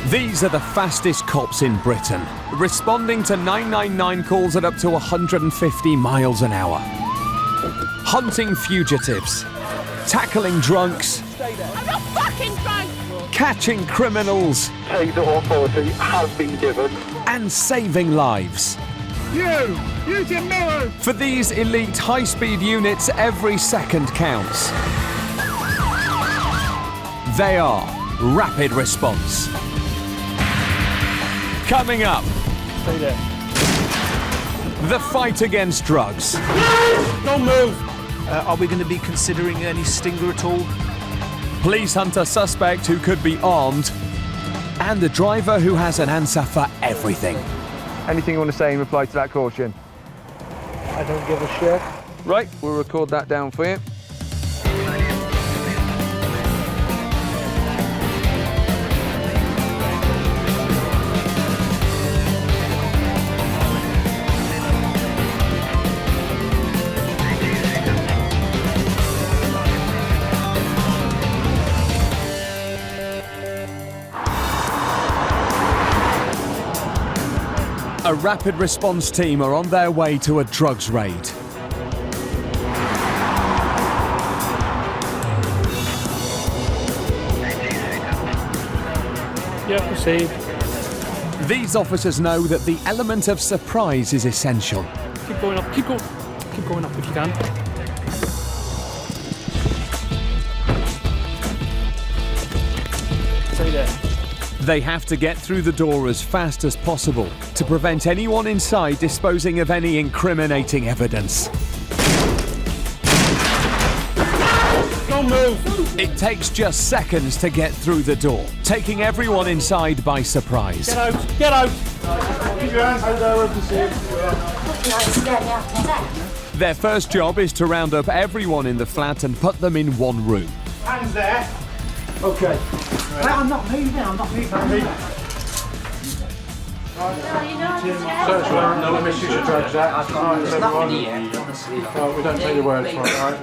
These are the fastest cops in Britain, responding to 999 calls at up to 150 miles an hour. Hunting fugitives, tackling drunks, I'm not fucking drunk! catching criminals, Taser authority has been given. and saving lives. You! Use your mirror! For these elite high-speed units, every second counts. They are Rapid Response. Coming up, Stay there. the fight against drugs. Don't move! Are we going to be considering any stinger at all? Police hunt a suspect who could be armed, and the driver who has an answer for everything. Anything you want to say in reply to that caution? I don't give a shit. Right, we'll record that down for you. A rapid response team are on their way to a drugs raid. Yeah, proceed. These officers know that the element of surprise is essential. Keep going up, keep going up if you can. Stay there. They have to get through the door as fast as possible to prevent anyone inside disposing of any incriminating evidence. Don't move! It takes just seconds to get through the door, taking everyone inside by surprise. Get out! Get out! Keep your hands out there, we'll proceed. Their first job is to round up everyone in the flat and put them in one room. Hands there. Okay. I'm not moving. Search warrant, no misuse of drugs act. We don't take your word for it, alright?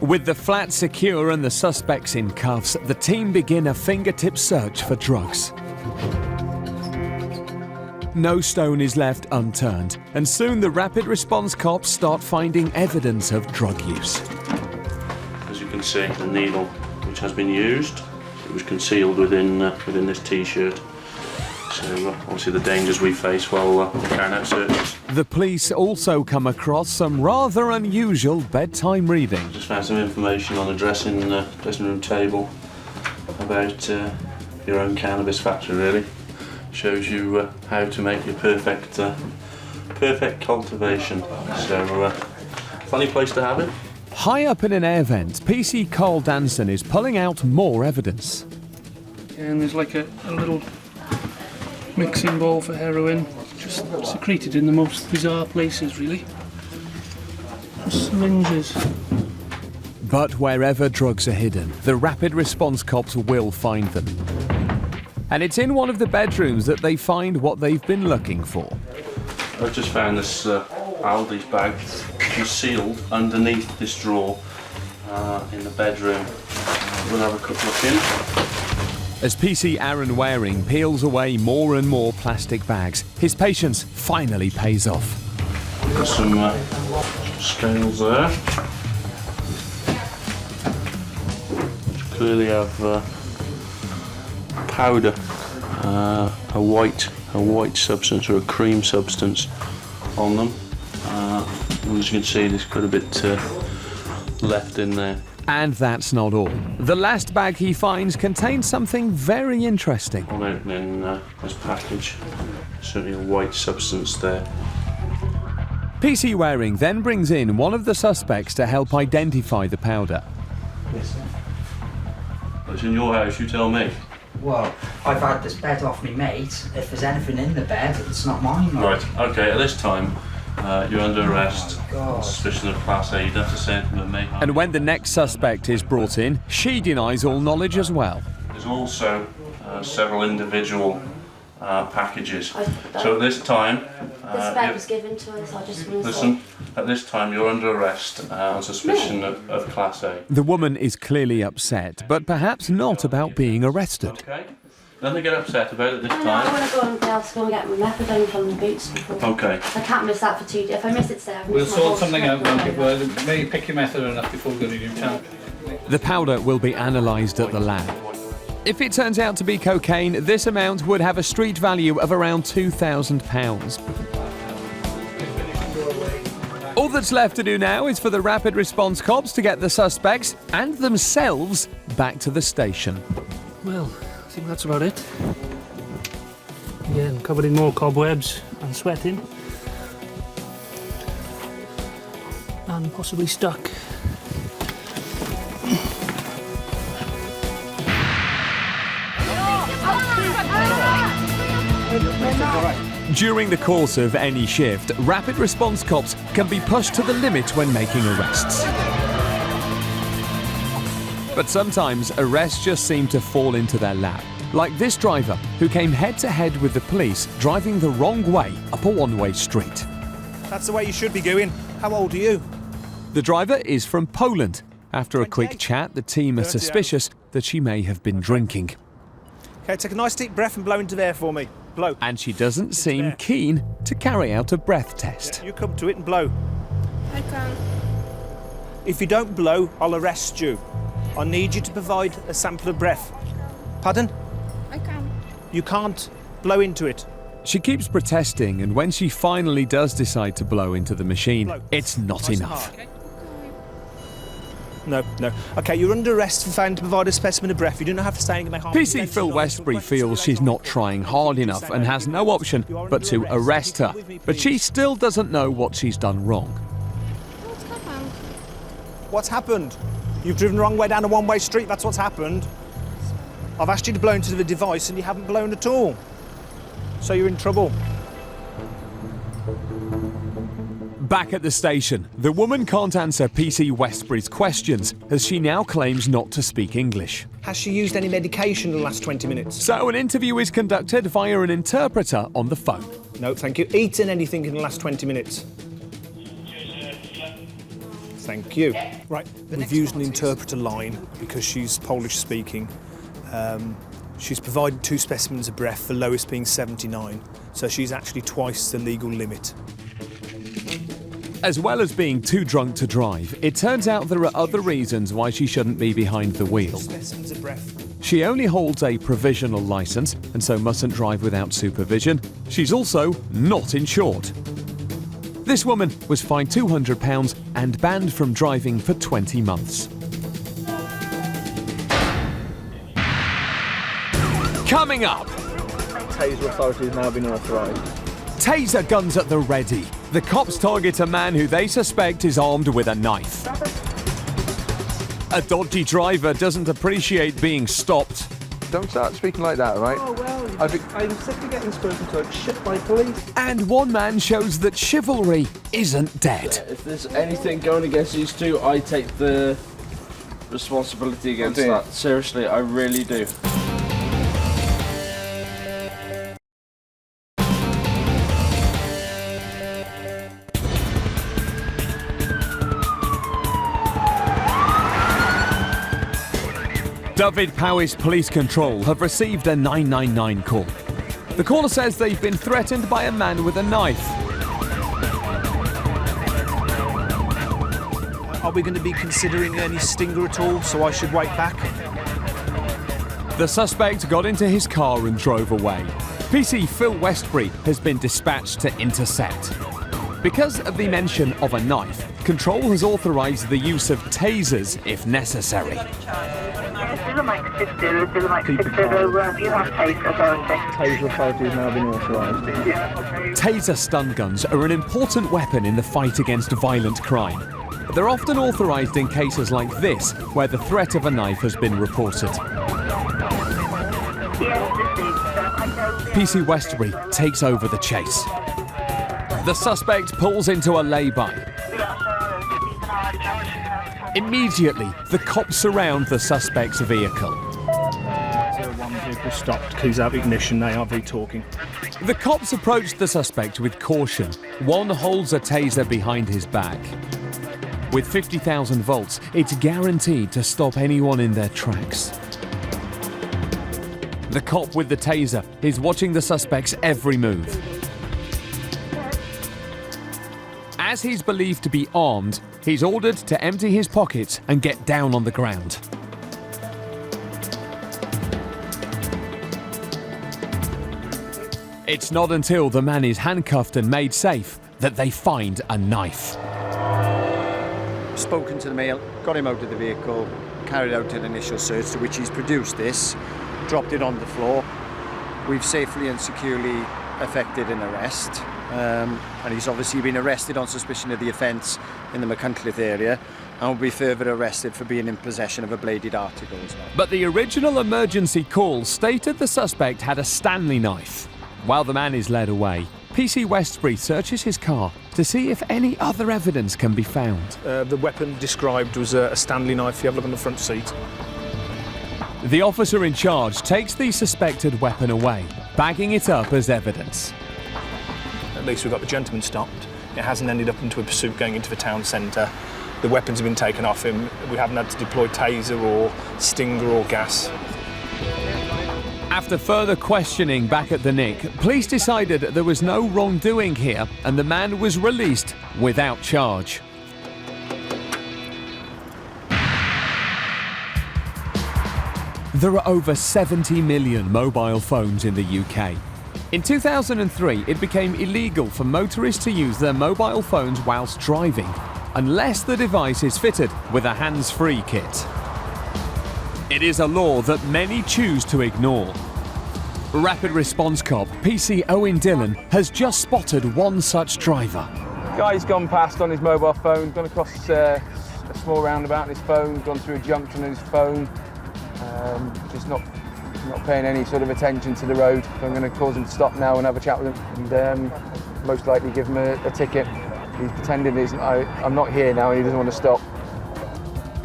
With the flat secure and the suspects in cuffs, the team begin a fingertip search for drugs. No stone is left unturned, and soon the rapid response cops start finding evidence of drug use. As you can see, the needle which has been used, it was concealed within this T-shirt. So obviously the dangers we face while carrying out searches. The police also come across some rather unusual bedtime reading. Just found some information on a dressing room table about your own cannabis factory. Really shows you how to make your perfect cultivation. So funny place to have it. High up in an air vent, PC Carl Danson is pulling out more evidence. And there's like a little mixing bowl for heroin, just secreted in the most bizarre places, really. Syringes. But wherever drugs are hidden, the rapid response cops will find them. And it's in one of the bedrooms that they find what they've been looking for. I've just found this Aldi's bag concealed underneath this drawer in the bedroom. We'll have a quick look in. As PC Aaron Waring peels away more and more plastic bags, his patience finally pays off. Got some scales there, which clearly have powder, a white substance or a cream substance on them. As you can see, there's quite a bit left in there. And that's not all. The last bag he finds contains something very interesting. On opening this package, certainly a white substance there. PC Waring then brings in one of the suspects to help identify the powder. Yes, sir. It's in your house, you tell me. Well, I've had this bed off me mate. If there's anything in the bed, it's not mine. Right, okay, at this time, you're under arrest. God. Suspicion of Class A, you don't have to say anything to me. And when the next suspect is brought in, she denies all knowledge as well. There's also several individual packages. So at this time, This bag was given to us, I just listen, at this time you're under arrest on suspicion of Class A. The woman is clearly upset, but perhaps not about being arrested. Okay? Nothing to get upset about at this I time. want to go and be able to go and get my methadone from the boots before. Okay. I can't miss that for 2 days. If I miss it today, I've We'll missed my sort whole something out, trip. Well, maybe pick your methadone up before we go to Newtown. The powder will be analysed at the lab. If it turns out to be cocaine, this amount would have a street value of around £2,000. All that's left to do now is for the rapid response cops to get the suspects and themselves back to the station. Well, I think that's about it. Again, covered in more cobwebs and sweating. And possibly stuck. During the course of any shift, rapid response cops can be pushed to the limit when making arrests. But sometimes arrests just seem to fall into their lap. Like this driver, who came head-to-head with the police driving the wrong way up a one-way street. That's the way you should be going. How old are you? The driver is from Poland. After a quick chat, the team are suspicious that she may have been drinking. Okay, take a nice deep breath and blow into there for me. Blow. And she doesn't seem keen to carry out a breath test. You come to it and blow. I can't. If you don't blow, I'll arrest you. I need you to provide a sample of breath. Pardon? I can't. You can't blow into it. She keeps protesting, and when she finally does decide to blow into the machine, it's not Nice and enough. hard. No, no. Okay, you're under arrest for failing to provide a specimen of breath. You do not have to stay in my home. PC Phil Westbury feels she's not trying hard enough and has no option but to arrest her. But she still doesn't know what she's done wrong. What's happened? What's happened? You've driven the wrong way down a one-way street. That's what's happened. I've asked you to blow into the device and you haven't blown at all. So you're in trouble. Back at the station, the woman can't answer PC Westbury's questions as she now claims not to speak English. Has she used any medication in the last 20 minutes? So an interview is conducted via an interpreter on the phone. No, thank you. Eaten anything in the last 20 minutes? Thank you. Right, we've used an interpreter line because she's Polish speaking. She's provided 2 specimens of breath, the lowest being 79, so she's actually twice the legal limit. As well as being too drunk to drive, it turns out there are other reasons why she shouldn't be behind the wheel. Specimens of breath. She only holds a provisional license and so mustn't drive without supervision. She's also not insured. This woman was fined £200 and banned from driving for 20 months. Coming up! Taser authority has now been authorised. Taser guns at the ready. The cops target a man who they suspect is armed with a knife. A dodgy driver doesn't appreciate being stopped. Don't start speaking like that, right? Oh, well, I'm sick of getting spoken to shit by police. And one man shows that chivalry isn't dead. If there's anything going against these two, I take the responsibility against that. Seriously, I really do. Dyfed-Powys Police Control have received a 999 call. The caller says they've been threatened by a man with a knife. Are we going to be considering any stinger at all, so I should wait back? The suspect got into his car and drove away. PC Phil Westbury has been dispatched to intercept. Because of the mention of a knife, Control has authorised the use of tasers if necessary. Taser authority has now been authorised. Taser stun guns are an important weapon in the fight against violent crime. They're often authorised in cases like this, where the threat of a knife has been reported. PC Westbury takes over the chase. The suspect pulls into a lay-by. Immediately, the cops surround the suspect's vehicle. Vehicle stopped, keys out of ignition, they are talking. The cops approach the suspect with caution. One holds a taser behind his back. With 50,000 volts, it's guaranteed to stop anyone in their tracks. The cop with the taser is watching the suspect's every move. As he's believed to be armed, he's ordered to empty his pockets and get down on the ground. It's not until the man is handcuffed and made safe that they find a knife. Spoken to the male, got him out of the vehicle, carried out an initial search to which he's produced this, dropped it on the floor. We've safely and securely effected an arrest. And he's obviously been arrested on suspicion of the offence in the Machynlleth area and will be further arrested for being in possession of a bladed article as well. But the original emergency call stated the suspect had a Stanley knife. While the man is led away, PC Westbury searches his car to see if any other evidence can be found. The weapon described was a Stanley knife. You have a look on the front seat. The officer in charge takes the suspected weapon away, bagging it up as evidence. At least we've got the gentleman stopped. It hasn't ended up into a pursuit going into the town centre. The weapons have been taken off him. We haven't had to deploy taser or stinger or gas. After further questioning back at the Nick, police decided there was no wrongdoing here and the man was released without charge. There are over 70 million mobile phones in the UK. In 2003, it became illegal for motorists to use their mobile phones whilst driving, unless the device is fitted with a hands-free kit. It is a law that many choose to ignore. Rapid response cop PC Owen Dillon has just spotted one such driver. Guy's gone past on his mobile phone, gone across a small roundabout on his phone, gone through a junction on his phone, just not paying any sort of attention to the road. So I'm going to cause him to stop now and have a chat with him and most likely give him a ticket. He's pretending I'm not here now and he doesn't want to stop.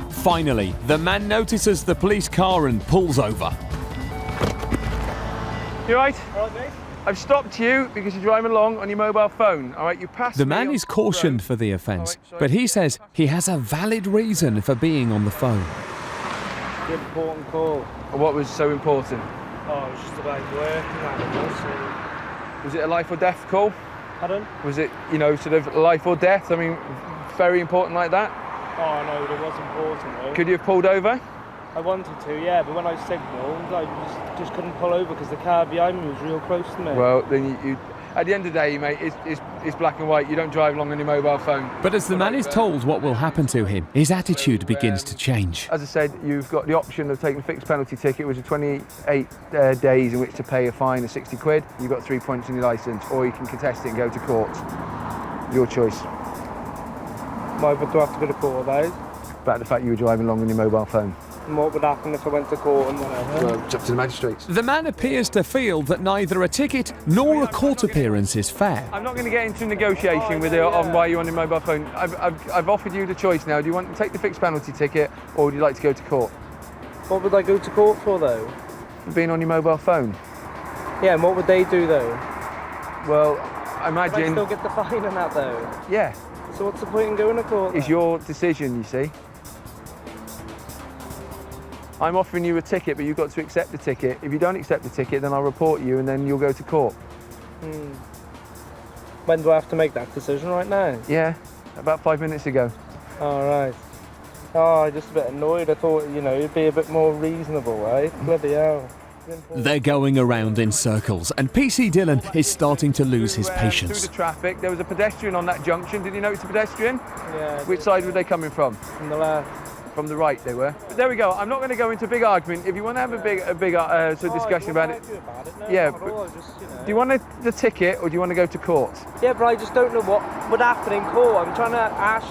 Finally, the man notices the police car and pulls over. You right? All right, mate. I've stopped you because you're driving along on your mobile phone. All right, you passed The man is cautioned for the offence, but he says he has a valid reason for being on the phone. Good important call. What was so important? Oh, it was just about work and that. Was it a life or death call? Pardon? Was it, sort of life or death? I mean, very important like that? Oh no, it was important though. Could you have pulled over? I wanted to, yeah, but when I signalled, I just couldn't pull over because the car behind me was real close to me. Well, then you at the end of the day, mate, it's black and white. You don't drive along on your mobile phone. But as the man is told what will happen to him, his attitude begins to change. As I said, you've got the option of taking a fixed penalty ticket, which is 28 days in which to pay a fine of 60 quid. You've got 3 points on your licence, or you can contest it and go to court. Your choice. Why would I have to go to court about? About the fact you were driving along on your mobile phone. And what would happen if I went to court and whatever? Well, it's up to the magistrates. The man appears to feel that neither a ticket nor a court appearance is fair. I'm not going to get into negotiation with you on why you're on your mobile phone. I've offered you the choice now. Do you want to take the fixed penalty ticket or would you like to go to court? What would I go to court for though? For being on your mobile phone. Yeah, and what would they do though? Well, I imagine... Would I still get the fine and that though? Yeah. So what's the point in going to court then? It's your decision, you see. I'm offering you a ticket, but you've got to accept the ticket. If you don't accept the ticket, then I'll report you and then you'll go to court. When do I have to make that decision? Right now? Yeah, about 5 minutes ago. All right. Oh, I'm just a bit annoyed. I thought, it'd be a bit more reasonable, right? Bloody hell. They're going around in circles, and PC Dillon is starting to lose his patience. Through the traffic, there was a pedestrian on that junction. Did you notice a pedestrian? Yeah. Which side were they coming from? From the left. From the right, they were. But there we go. I'm not going to go into a big argument. If you want to have a big sort of discussion about it. No, yeah. But, do you want the ticket or do you want to go to court? Yeah, but I just don't know what would happen in court. I'm trying to ask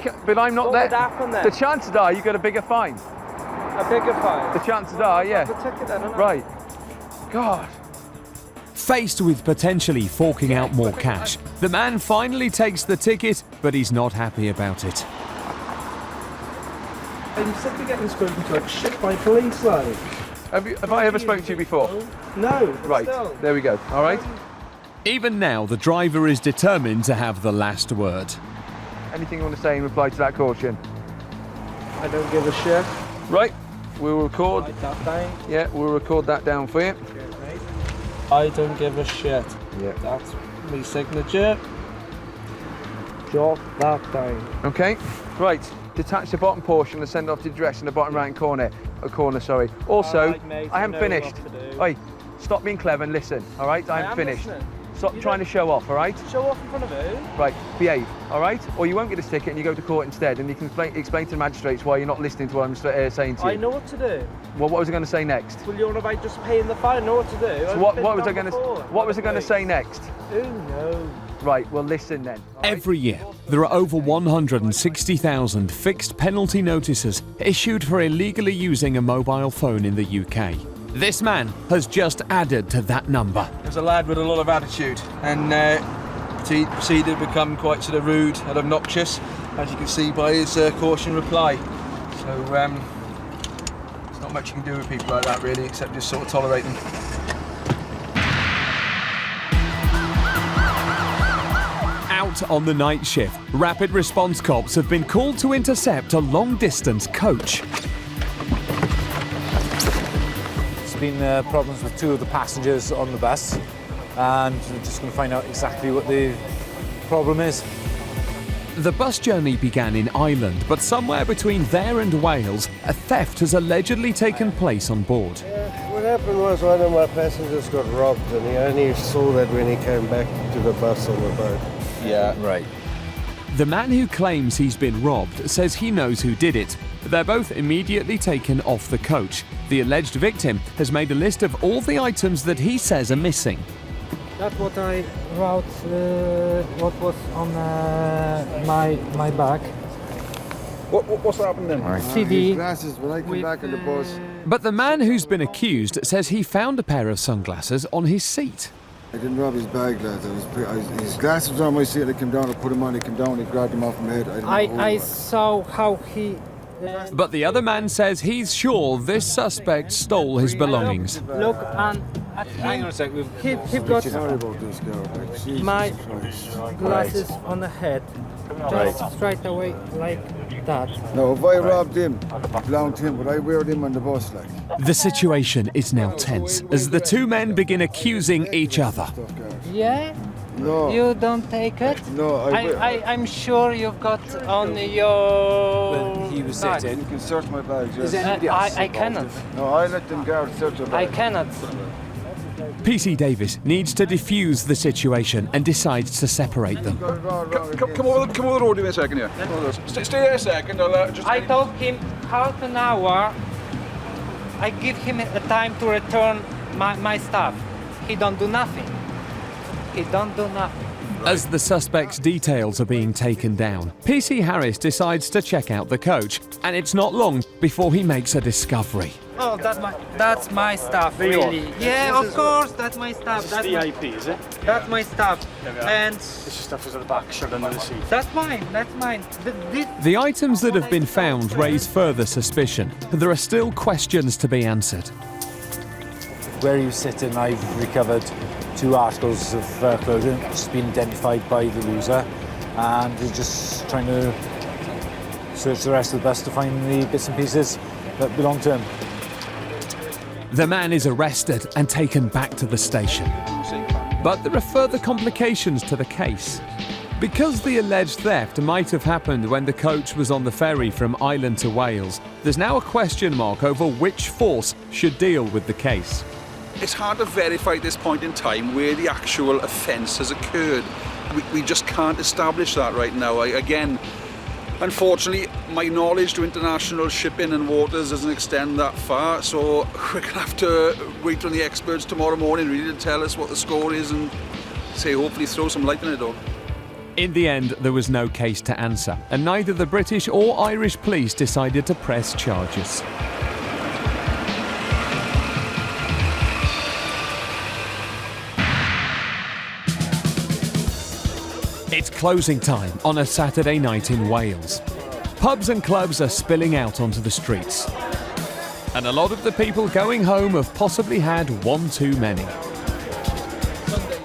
you. But I'm not there. What would happen then? The chances are you got a bigger fine. A bigger fine? The chances are, yeah. The ticket then, right. God. Faced with potentially forking out more cash, the man finally takes the ticket, but he's not happy about it. And you said you're getting spoken to like shit by police, like. Have I ever spoken to you before? No. Right, there we go. All right. Even now, the driver is determined to have the last word. Anything you want to say in reply to that caution? I don't give a shit. Right, we'll record. Write that down. Yeah, we'll record that down for you. I don't give a shit. Yeah. That's my signature. Jot that down. Okay, right. Detach the bottom portion and send off the address in the bottom right corner. Sorry. Also, Alright, mate, I haven't I know finished. what to do. Oi, stop being clever and listen. All right, I haven't finished. Listening. Stop You trying to show off. All right. Show off in front of who? Right, behave. All right, or you won't get a ticket and you go to court instead, and you can explain to the magistrates why you're not listening to what I'm saying to you. I know what to do. Well, what was I going to say next? Well, you're about just paying the fine. I know what to do. So what was I going to? What was I going to say next? Who knows? Right, well, listen then. Every year, there are over 160,000 fixed penalty notices issued for illegally using a mobile phone in the UK. This man has just added to that number. There's a lad with a lot of attitude, and he proceeded to become quite sort of rude and obnoxious, as you can see by his caution reply. So there's not much you can do with people like that, really, except just sort of tolerate them. Out on the night shift, rapid response cops have been called to intercept a long-distance coach. There's been problems with 2 of the passengers on the bus, and we're just going to find out exactly what the problem is. The bus journey began in Ireland, but somewhere between there and Wales, a theft has allegedly taken place on board. What happened was one of my passengers got robbed, and he only saw that when he came back to the bus on the boat. Yeah, right. The man who claims he's been robbed says he knows who did it. They're both immediately taken off the coach. The alleged victim has made a list of all the items that he says are missing. That's what I wrote, what was on my bag. What's happened then? CD. Glasses when I came back on the bus. But the man who's been accused says he found a pair of sunglasses on his seat. I didn't rob his bag, lads. His glasses was on my seat. I came down, I put them on, he came down, he grabbed them off my head. I saw how he... But the other man says he's sure this suspect stole his belongings. Look, and hang on a sec. He got Sorry about this girl. my glasses on the head, just straight away like that. No, if I robbed him, it belonged to him, but I wear them on the bus, like. The situation is now tense as the two men begin accusing each other. Yeah? No. You don't take it? No, I'm sure you've got on your... When he was bag. sitting. You can search my bag, yes. I cannot. No, I let them guards search your bag. I cannot. PC Davis needs to defuse the situation and decides to separate them. Come over the road with me a second here. Stay there a second. I told him half an hour. I give him a time to return my stuff. He don't do nothing. He don't do nothing. As the suspect's details are being taken down, PC Harris decides to check out the coach, and it's not long before he makes a discovery. Oh, that's my stuff, really. Yeah, of course, that's my stuff. That's VIP, is it? That's my stuff. And this stuff is at the back, shoved under the seat. That's mine. That's mine. The items that have been found raise further suspicion, and there are still questions to be answered. Where he was sitting, I've recovered 2 articles of clothing, which has been identified by the loser, and we're just trying to search the rest of the bus to find the bits and pieces that belong to him. The man is arrested and taken back to the station. But there are further complications to the case. Because the alleged theft might have happened when the coach was on the ferry from Ireland to Wales, there's now a question mark over which force should deal with the case. It's hard to verify at this point in time where the actual offence has occurred. We just can't establish that right now. Again, unfortunately, my knowledge to international shipping and waters doesn't extend that far, so we're going to have to wait on the experts tomorrow morning really to tell us what the score is and say hopefully throw some light on it all. In the end, there was no case to answer, and neither the British or Irish police decided to press charges. It's closing time on a Saturday night in Wales. Pubs and clubs are spilling out onto the streets. And a lot of the people going home have possibly had one too many.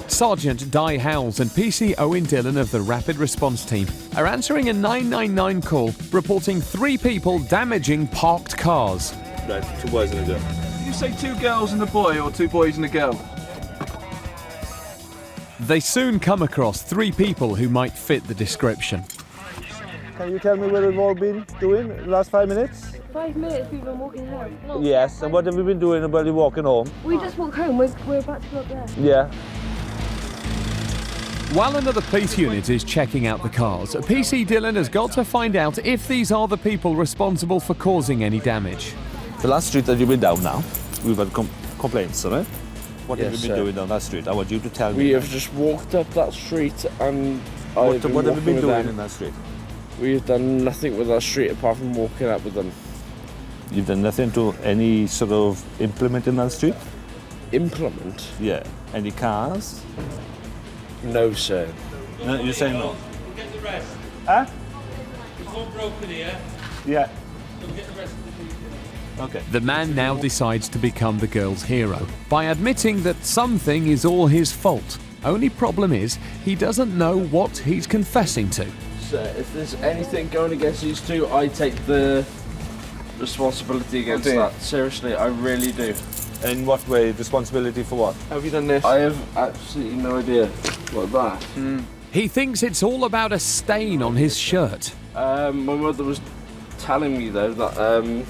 Sergeant Di Howells and PC Owen Dillon of the Rapid Response Team are answering a 999 call reporting 3 people damaging parked cars. Right, 2 boys and a girl. Did you say 2 girls and a boy or 2 boys and a girl? They soon come across 3 people who might fit the description. Can you tell me what we've all been doing in the last 5 minutes? 5 minutes we've been walking home. No. Yes, and what have we been doing about walking home? We just walked home, we're about to go up there. Yeah. While another police unit is checking out the cars, PC Dillon has got to find out if these are the people responsible for causing any damage. The last street that you've been down now, we've had complaints on it. What Yes, have you been doing down that street? I want you to tell me. We have just walked up that street and What have you been doing in that street? We've done nothing with that street apart from walking up with them. You've done nothing to any sort of implement in that street? Implement? Yeah. Any cars? No, sir. No, you're saying no? Get the rest. Huh? There's one broken here. Yeah. We'll get the rest of the people. Okay. The man now decides to become the girl's hero by admitting that something is all his fault. Only problem is, he doesn't know what he's confessing to. Sir, if there's anything going against these 2, I take the responsibility against that. Seriously, I really do. In what way? Responsibility for what? Have you done this? I have absolutely no idea. Like that. He thinks it's all about a stain on his shirt. My mother was telling me though that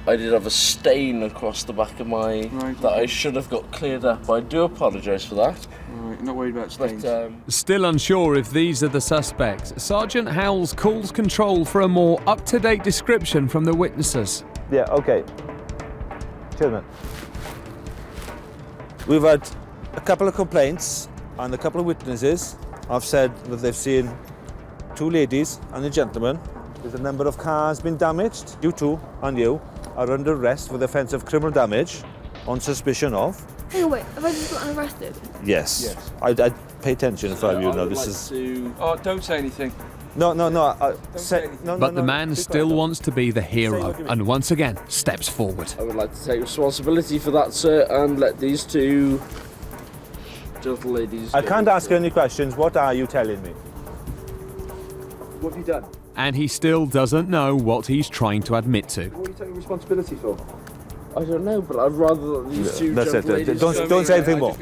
I did have a stain across the back of my that I should have got cleared up. I do apologise for that. Right, not worried about stains. Still unsure if these are the suspects, Sergeant Howells calls control for a more up-to-date description from the witnesses. Yeah, okay. Chairman. We've had a couple of complaints and a couple of witnesses have said that they've seen 2 ladies and a gentleman. There's a number of cars been damaged. You 2 and you are under arrest for the offence of criminal damage on suspicion of. Hang on, wait, have I just gotten arrested? Yes. I'd pay attention if I were you now. This is. Oh, don't say anything. No. But the man still wants to be the hero and once again steps forward. I would like to take responsibility for that, sir, and let these 2 gentle ladies. I can't ask any questions. What are you telling me? What have you done? And he still doesn't know what he's trying to admit to. What are you taking responsibility for? I don't know, but I'd rather that these 2 That's gentle it. ladies. Don't say anything more.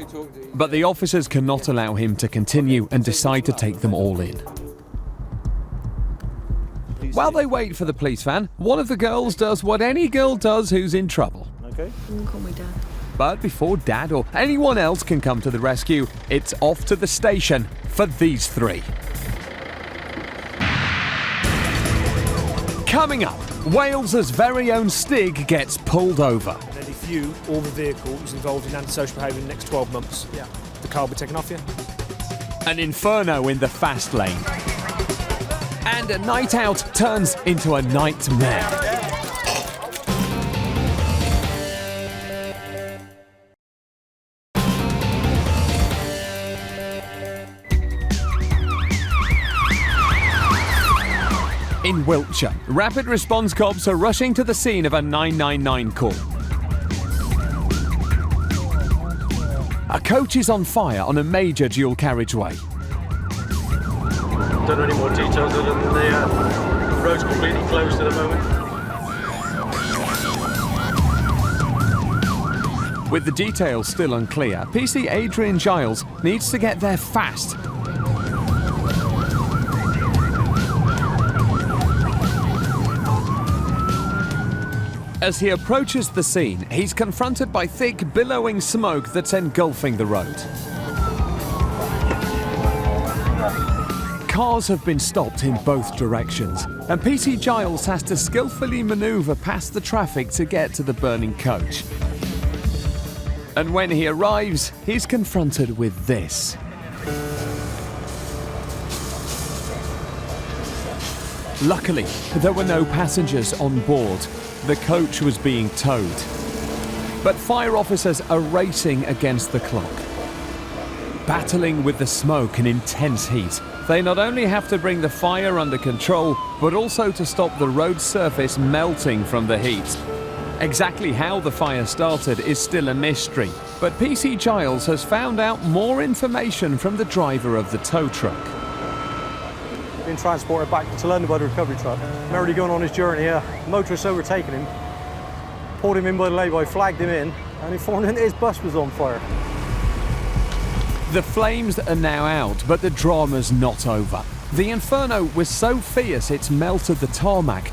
But the officers cannot allow him to continue and decide to take them all in. While they wait for the police van, one of the girls does what any girl does who's in trouble. Okay. You can call me Dad. But before Dad or anyone else can come to the rescue, it's off to the station for these 3. Coming up, Wales's very own Stig gets pulled over. And then if you or the vehicle is involved in antisocial behaviour in the next 12 months, the car will be taken off you. An inferno in the fast lane. And a night out turns into a nightmare. In Wiltshire, rapid response cops are rushing to the scene of a 999 call. A coach is on fire on a major dual carriageway. Don't know any more details other than the road's completely closed at the moment. With the details still unclear, PC Adrian Giles needs to get there fast. As he approaches the scene, he's confronted by thick, billowing smoke that's engulfing the road. Cars have been stopped in both directions, and PC Giles has to skillfully manoeuvre past the traffic to get to the burning coach. And when he arrives, he's confronted with this. Luckily, there were no passengers on board. The coach was being towed. But fire officers are racing against the clock. Battling with the smoke and intense heat, they not only have to bring the fire under control, but also to stop the road surface melting from the heat. Exactly how the fire started is still a mystery, but PC Giles has found out more information from the driver of the tow truck. Being transported back to London by the recovery truck. Merrily going on his journey here. Motorist overtaken him, pulled him in by the lay-by, flagged him in, and informed him that his bus was on fire. The flames are now out, but the drama's not over. The inferno was so fierce it's melted the tarmac,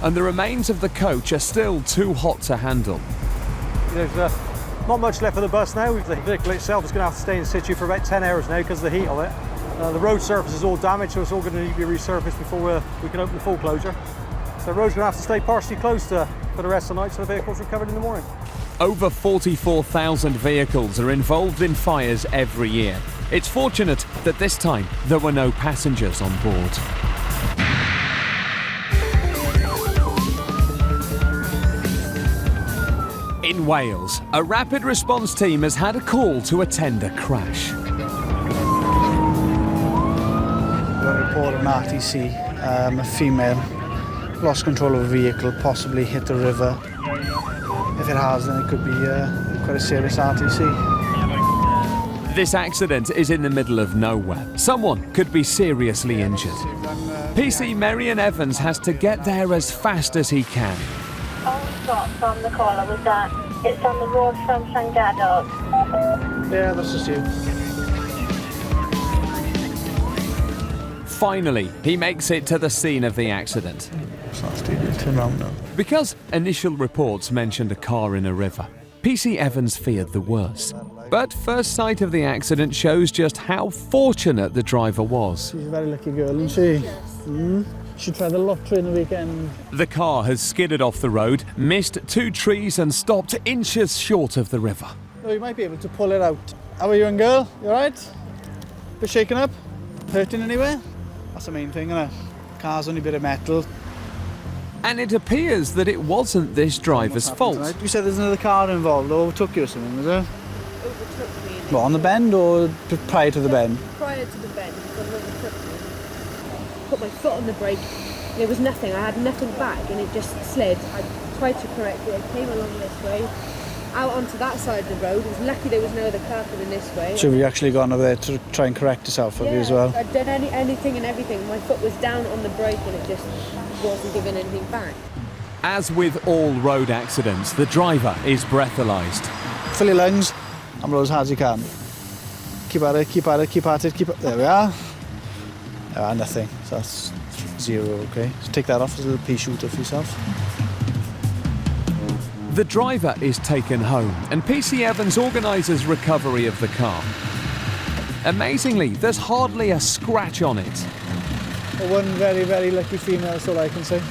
and the remains of the coach are still too hot to handle. There's not much left of the bus now. The vehicle itself is going to have to stay in situ for about 10 hours now because of the heat of it. The road surface is all damaged, so it's all going to need to be resurfaced before we can open the full closure. So the road's going to have to stay partially closed for the rest of the night so the vehicle's recovered in the morning. Over 44,000 vehicles are involved in fires every year. It's fortunate that this time there were no passengers on board. In Wales, a rapid response team has had a call to attend a crash. Report an RTC, a female lost control of a vehicle, possibly hit the river. If it has, then it could be quite a serious RTC. This accident is in the middle of nowhere. Someone could be seriously injured. PC Marion Evans has to get there as fast as he can. All we got from the caller was that it's on the road from Llangadaw. Yeah, that's just you. Finally, he makes it to the scene of the accident. Turn around now. Because initial reports mentioned a car in a river, PC Evans feared the worst. But first sight of the accident shows just how fortunate the driver was. She's a very lucky girl, isn't she? She tried the lottery in the weekend. The car has skidded off the road, missed 2 trees and stopped inches short of the river. Oh, you might be able to pull it out. How are you, young girl? You alright? Bit shaken up? Hurting anywhere? That's the main thing, isn't it? Car's only a bit of metal. And it appears that it wasn't this driver's fault. Tonight? You said there's another car involved, or overtook you or something, was there? Overtook me. What, on the bend or prior to the bend? Prior to the bend, because it overtook me. Put my foot on the brake, there was nothing, I had nothing back, and it just slid. I tried to correct it, I came along this way, out onto that side of the road. It was lucky there was no other car coming this way. So have you actually gone over there to try and correct yourself, have you, as well? I did anything and everything. My foot was down on the brake and it just wasn't giving anything back. As with all road accidents, the driver is breathalyzed. Fill your lungs and blow as hard as you can. Keep at it, keep at it, keep at it, keep it. There we are. Nothing. So that's 0, okay. So take that off as a little pea shooter for yourself. The driver is taken home and PC Evans organises recovery of the car. Amazingly, there's hardly a scratch on it. One very, very lucky female, that's all I can say.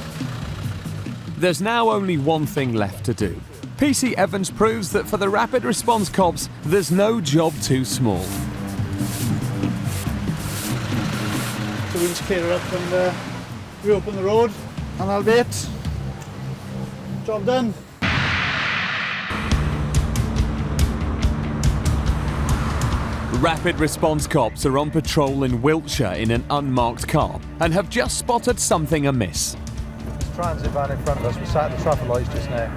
There's now only one thing left to do. PC Evans proves that for the rapid response cops, there's no job too small. So we just clear it up and reopen the road, and that'll be it. Job done. Rapid response cops are on patrol in Wiltshire in an unmarked car and have just spotted something amiss. Transit van in front of us. We sat at the traffic lights just now.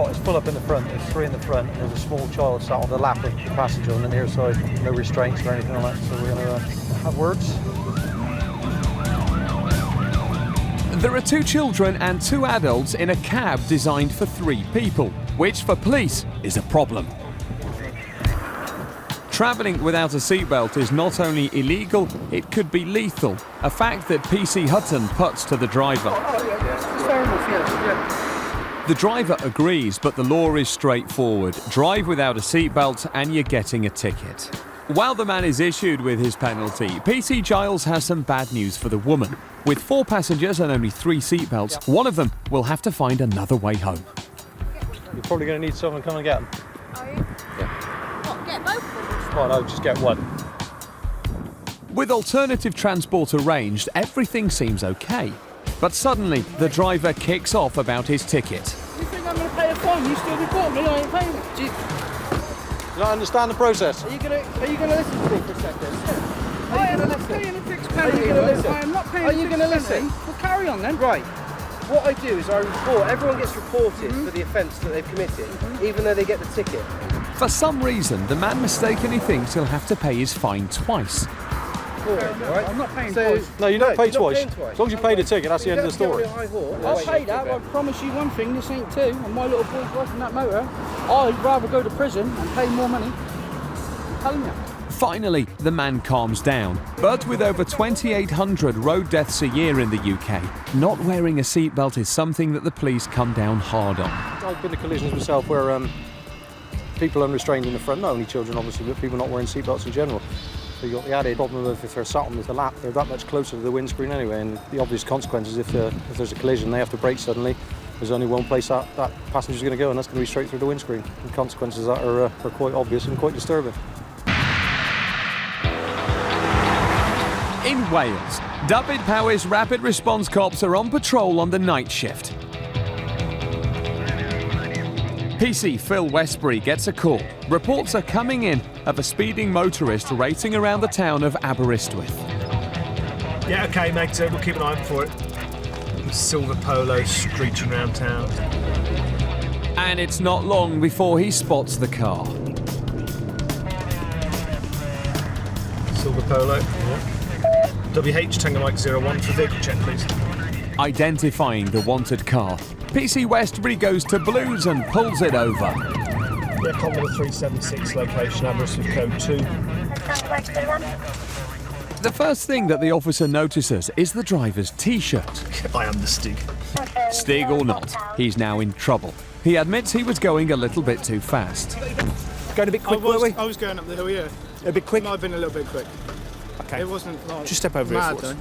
It's full up in the front. There's 3 in the front. And there's a small child sat on the lap of the passenger on the near side. No restraints or anything like that. So we're going to have words. There are 2 children and 2 adults in a cab designed for 3 people, which for police is a problem. Travelling without a seatbelt is not only illegal, it could be lethal, a fact that PC Hutton puts to the driver. The driver agrees, but the law is straightforward. Drive without a seatbelt and you're getting a ticket. While the man is issued with his penalty, PC Giles has some bad news for the woman. With 4 passengers and only 3 seatbelts, one of them will have to find another way home. You're probably going to need someone to come and get them. Are you? Yeah. What, get both of them? Oh no, just get one. With alternative transport arranged, everything seems okay. But suddenly, the driver kicks off about his ticket. You think I'm going to pay a fine? You still report me? I ain't paying it. Do you not understand the process? Are you going to listen to me for a second? I am not paying a fixed penalty. Are you going to listen? I am not paying Are you going to listen? Well, carry on then. Right. what I do is I report, everyone gets reported for the offence that they've committed, even though they get the ticket. For some reason, the man mistakenly thinks he'll have to pay his fine twice. Right? I'm not paying twice. No, you don't pay twice. As long as you pay the ticket, that's the end of the story. I'll pay that, but I promise you one thing, this ain't two, and my little boy's working that motor. I'd rather go to prison and pay more money. I'm telling you. Finally, the man calms down. But with over 2,800 road deaths a year in the UK, not wearing a seatbelt is something that the police come down hard on. I've been to collisions myself where people unrestrained in the front, not only children obviously, but people not wearing seatbelts in general. So you've got the added problem of if they're sat on the lap, they're that much closer to the windscreen anyway, and the obvious consequences if there's a collision, they have to brake suddenly. There's only one place that passenger's going to go, and that's going to be straight through the windscreen. And consequences that are quite obvious and quite disturbing. In Wales, Dyfed Powys Rapid Response Cops are on patrol on the night shift. PC Phil Westbury gets a call. Reports are coming in of a speeding motorist racing around the town of Aberystwyth. Yeah, okay, mate, we'll keep an eye out for it. Silver Polo screeching around town. And it's not long before he spots the car. Silver Polo, yeah. WH Tango Mike 01 for vehicle check, please. Identifying the wanted car, PC Westbury goes to Blues and pulls it over. Yeah, Commodore 376 location, Aberystwyth code 2. The first thing that the officer notices is the driver's T-shirt. I am the Stig. Stig or not, he's now in trouble. He admits he was going a little bit too fast. Going a bit quick, were we? I was going up the hill, yeah. A bit quick? Might have been a little bit quick. Okay. It wasn't like just step over mad, here for us.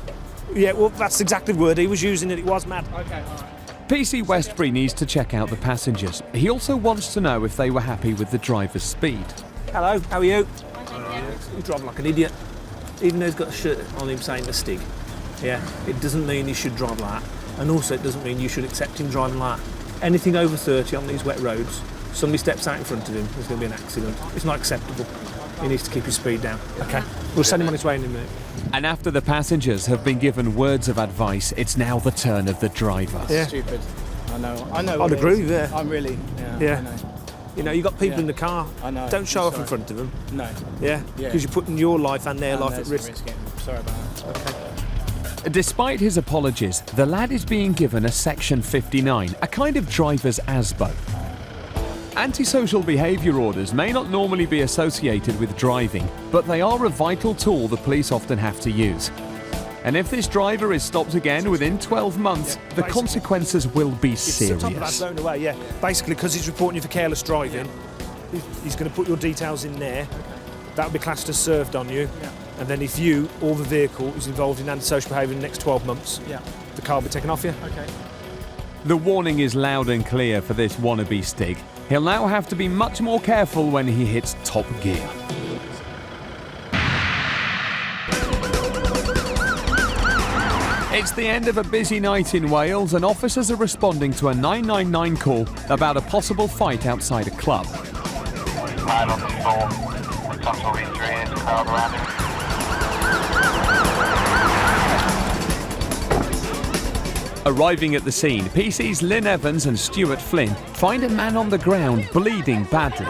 Yeah, well, that's exactly the word he was using, it was mad. Okay, all right. PC Westbury needs to check out the passengers. He also wants to know if they were happy with the driver's speed. Hello, how are you? You drive like an idiot. Even though he's got a shirt on him saying the Stig. Yeah, it doesn't mean he should drive like that. And also it doesn't mean you should accept him driving like that. Anything over 30 on these wet roads, somebody steps out in front of him, there's going to be an accident. It's not acceptable. He needs to keep his speed down. Okay, we'll send him on his way in a minute. And after the passengers have been given words of advice, it's now the turn of the driver. Yeah. Stupid. I know. I'd agree, yeah. I'm really, yeah. I know. You know, you've got people in the car. I know. Don't show off in Sorry. front of them. No. Yeah? Because you're putting your life and their life at risk. Sorry about that. Okay. Despite his apologies, the lad is being given a Section 59, a kind of driver's ASBO. Antisocial behaviour orders may not normally be associated with driving, but they are a vital tool the police often have to use. And if this driver is stopped again within 12 months, the consequences will be serious. Top of that blown away, yeah. Basically, because he's reporting you for careless driving, he's going to put your details in there. That will be classed as served on you. And then if you or the vehicle is involved in antisocial behaviour in the next 12 months, the car will be taken off you. Okay. The warning is loud and clear for this wannabe Stig. He'll now have to be much more careful when he hits top gear. It's the end of a busy night in Wales and officers are responding to a 999 call about a possible fight outside a club. Arriving at the scene, PC's Lynn Evans and Stuart Flynn find a man on the ground bleeding badly.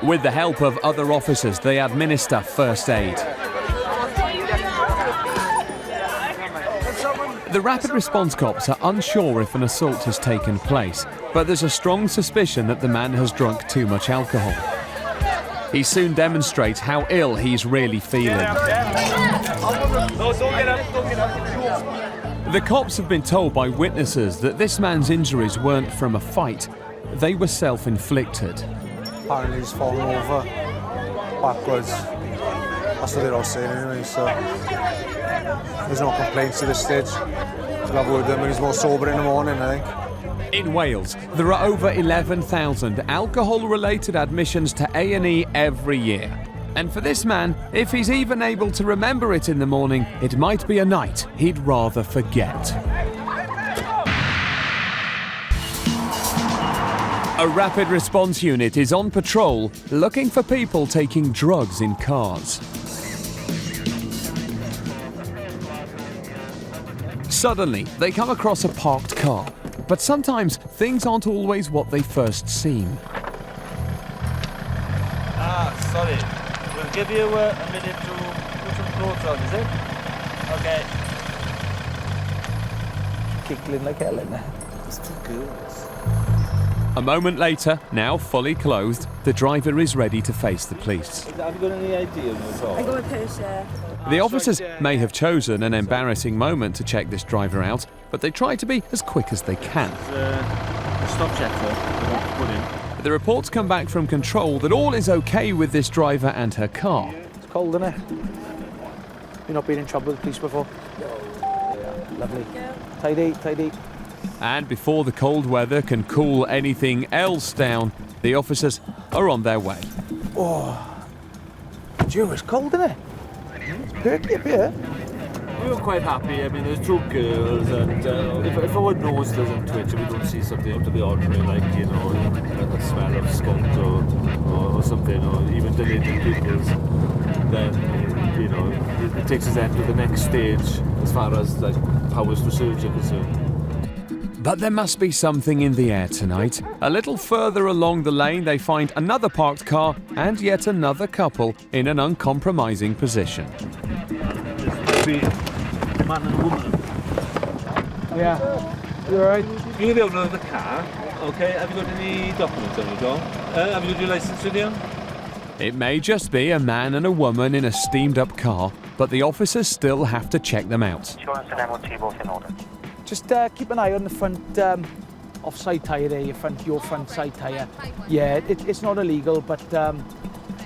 With the help of other officers, they administer first aid. The rapid response cops are unsure if an assault has taken place, but there's a strong suspicion that the man has drunk too much alcohol. He soon demonstrates how ill he's really feeling. The cops have been told by witnesses that this man's injuries weren't from a fight, they were self-inflicted. Apparently he's fallen over backwards. That's what they're all saying anyway, so there's no complaints at this stage. We'll have a word with him when he's more sober in the morning, I think. In Wales, there are over 11,000 alcohol-related admissions to A&E every year. And for this man, if he's even able to remember it in the morning, it might be a night he'd rather forget. A rapid response unit is on patrol, looking for people taking drugs in cars. Suddenly, they come across a parked car. But sometimes things aren't always what they first seem. Sorry. We'll give you a minute to put some clothes on, is it? Okay. Giggling like hell in there. It's too girls. A moment later, now fully clothed, the driver is ready to face the police. Have you got any idea at all? I got my purse there. The officers may have chosen an embarrassing moment to check this driver out, but they try to be as quick as they can. A stop check there. Put in. The reports come back from control that all is okay with this driver and her car. It's cold, isn't it? You've not been in trouble with the police before? Yeah, lovely. Tidy, tidy. And before the cold weather can cool anything else down, the officers are on their way. Oh, Joe, it's cold, isn't it? It's perky up here. We were quite happy. I mean, there's two girls, and if our nose doesn't twitch and we don't see something out of the ordinary, like, you know, a smell of skunk or something, or even deleted pupils, then, you know, it takes us then to the next stage as far as, like, powers to search are concerned. But there must be something in the air tonight. A little further along the lane, they find another parked car and yet another couple in an uncompromising position. Man and a woman. Yeah. You alright? You're the owner of the car. Okay, have you got any documents on your door? Have you got your license with you? It may just be a man and a woman in a steamed up car, but the officers still have to check them out. Insurance and MOT both in order. Just keep an eye on the front offside tyre there, your front side tyre. Yeah, it's not illegal, but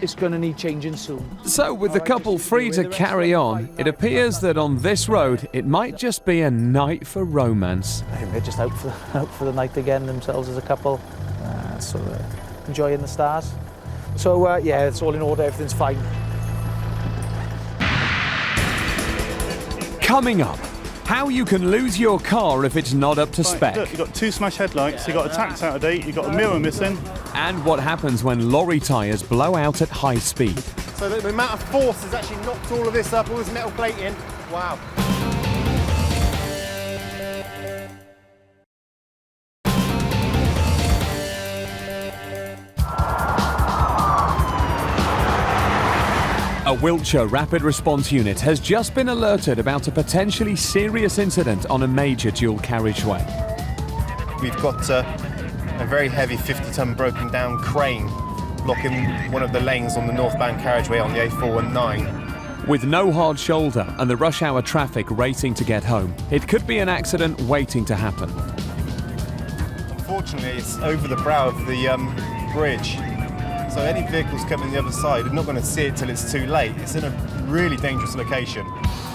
it's going to need changing soon. So with the couple free to carry on, it appears that on this road it might just be a night for romance. They're just out for the night again themselves as a couple, enjoying the stars. So yeah, it's all in order, everything's fine. Coming up, how you can lose your car if it's not up to spec. Look, you've got two smashed headlights, you've got a tax out of date, you've got a mirror missing. And what happens when lorry tyres blow out at high speed. So the amount of force has actually knocked all of this up, all this metal plating. Wow. A Wiltshire Rapid Response Unit has just been alerted about a potentially serious incident on a major dual carriageway. We've got a very heavy 50-ton broken down crane blocking one of the lanes on the northbound carriageway on the A419. With no hard shoulder and the rush hour traffic racing to get home, it could be an accident waiting to happen. Unfortunately, it's over the brow of the bridge. So any vehicles coming the other side are not going to see it till it's too late. It's in a really dangerous location.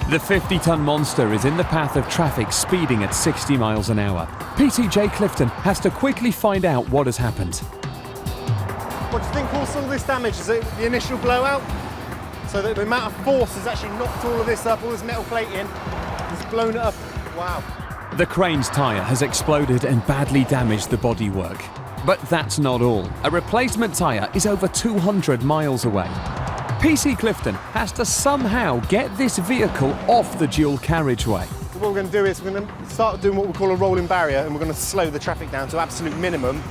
The 50-ton monster is in the path of traffic speeding at 60 miles an hour. PTJ Clifton has to quickly find out what has happened. What do you think caused all this damage? Is it the initial blowout? So the amount of force has actually knocked all of this up, all this metal plating, has blown it up. Wow. The crane's tyre has exploded and badly damaged the bodywork. But that's not all. A replacement tyre is over 200 miles away. PC Clifton has to somehow get this vehicle off the dual carriageway. What we're going to do is we're going to start doing what we call a rolling barrier, and we're going to slow the traffic down to absolute minimum.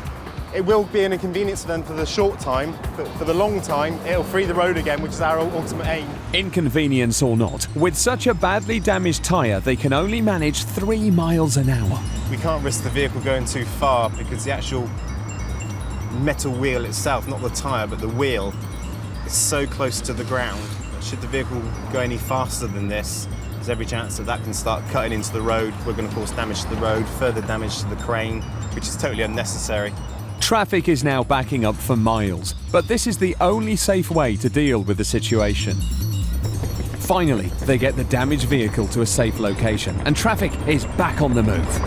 It will be an inconvenience for them for the short time, but for the long time, it'll free the road again, which is our ultimate aim. Inconvenience or not, with such a badly damaged tyre, they can only manage 3 miles an hour. We can't risk the vehicle going too far because the actual metal wheel itself, not the tyre, but the wheel, is so close to the ground. Should the vehicle go any faster than this, there's every chance that can start cutting into the road. We're going to cause damage to the road, further damage to the crane, which is totally unnecessary. Traffic is now backing up for miles, but this is the only safe way to deal with the situation. Finally, they get the damaged vehicle to a safe location, and traffic is back on the move.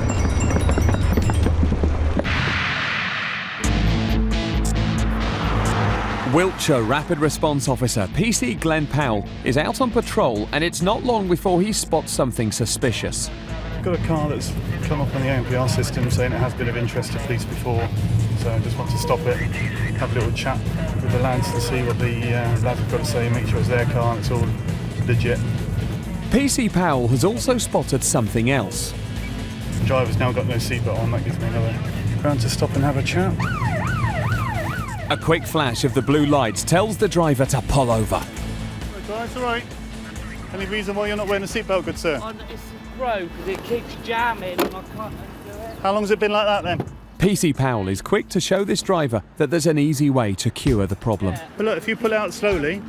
Wiltshire Rapid Response Officer PC Glenn Powell is out on patrol, and it's not long before he spots something suspicious. I've got a car that's come up on the ANPR system saying it has been of interest to police before, so I just want to stop it, have a little chat with the lads to see what the lads have got to say, make sure it's their car and it's all legit. PC Powell has also spotted something else. The driver's now got no seatbelt on, that gives me another ground to stop and have a chat. A quick flash of the blue lights tells the driver to pull over. It's all right. Any reason why you're not wearing a seatbelt, good sir? It's broke, it keeps jamming and I can't do it. How long's it been like that then? PC Powell is quick to show this driver that there's an easy way to cure the problem. But look, if you pull out slowly,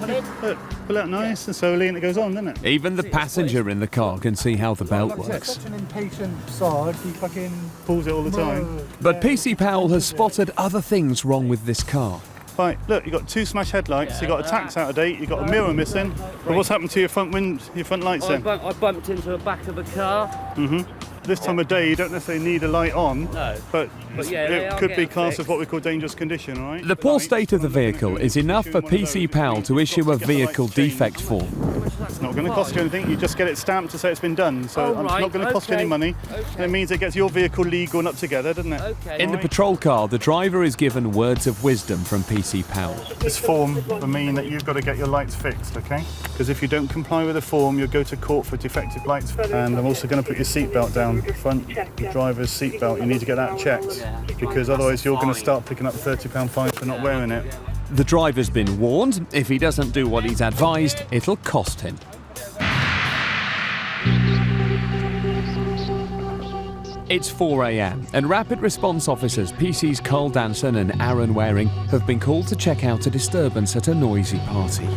look, pull out nice and slowly and it goes on, doesn't it? Even the passenger in the car can see how the belt works. Such an impatient sod, he fucking pulls it all the time. But PC Powell has spotted other things wrong with this car. Right, look, you've got 2 smashed headlights, you've got a tax out of date, you've got a mirror missing. But what's happened to your front lights then? I bumped into the back of a car. This time of day, you don't necessarily need a light on, but yeah, it could be classed as what we call dangerous condition, all right? The poor state of the vehicle is enough for PC Powell to issue a vehicle defect form. It's not going to cost you anything, you just get it stamped to say it's been done. So it's not going to cost you any money. And it means it gets your vehicle legal and up together, doesn't it? In the patrol car, the driver is given words of wisdom from PC Powell. This form will mean that you've got to get your lights fixed, okay? Because if you don't comply with the form, you'll go to court for defective lights. And I'm also going to put your seatbelt down, front driver's seatbelt. You need to get that checked, because otherwise you're going to start picking up £30 fine for not wearing it. The driver's been warned. If he doesn't do what he's advised, it'll cost him. It's 4 a.m. and rapid response officers PCs Carl Danson and Aaron Waring have been called to check out a disturbance at a noisy party.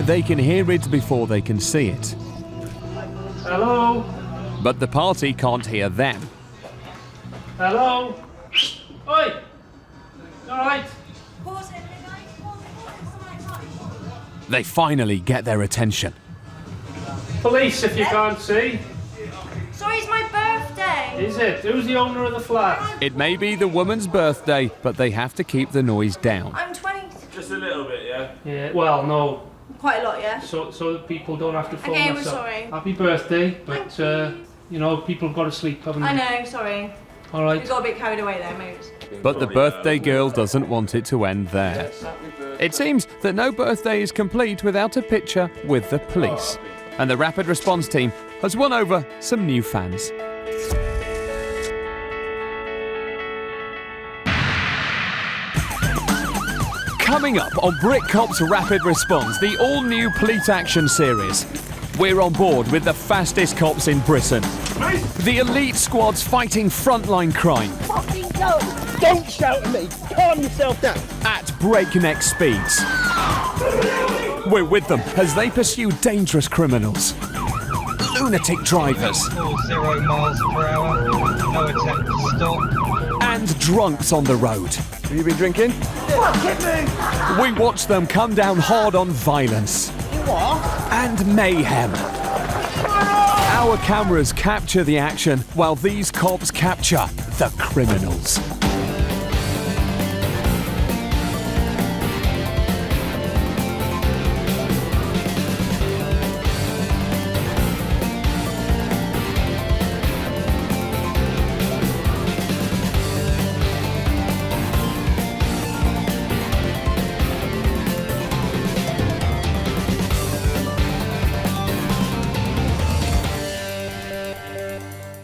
They can hear it before they can see it. Hello? But the party can't hear them. Hello? Oi! Alright? They finally get their attention. Police, if you can't see. Sorry, it's my birthday. Is it? Who's the owner of the flat? It may be the woman's birthday, but they have to keep the noise down. I'm 20. Just a little bit, yeah? Yeah, well, no. Quite a lot, yeah. So that people don't have to phone Okay, us we're up. sorry. Happy birthday, but you know, people have got to sleep, haven't they? I know, sorry. All right. We got a bit carried away there, mate. But the birthday girl doesn't want it to end there. It seems that no birthday is complete without a picture with the police. And the rapid response team has won over some new fans. Coming up on Brit Cops Rapid Response, the all-new Police Action series. We're on board with the fastest cops in Britain. The elite squads fighting frontline crime. Fucking go! Don't shout at me! Calm yourself down! At breakneck speeds. We're with them as they pursue dangerous criminals. Lunatic drivers. 0 miles per hour, no attempt to stop. And drunks on the road. Have you been drinking? Fuck me! We watch them come down hard on violence. What? And mayhem. Our cameras capture the action while these cops capture the criminals.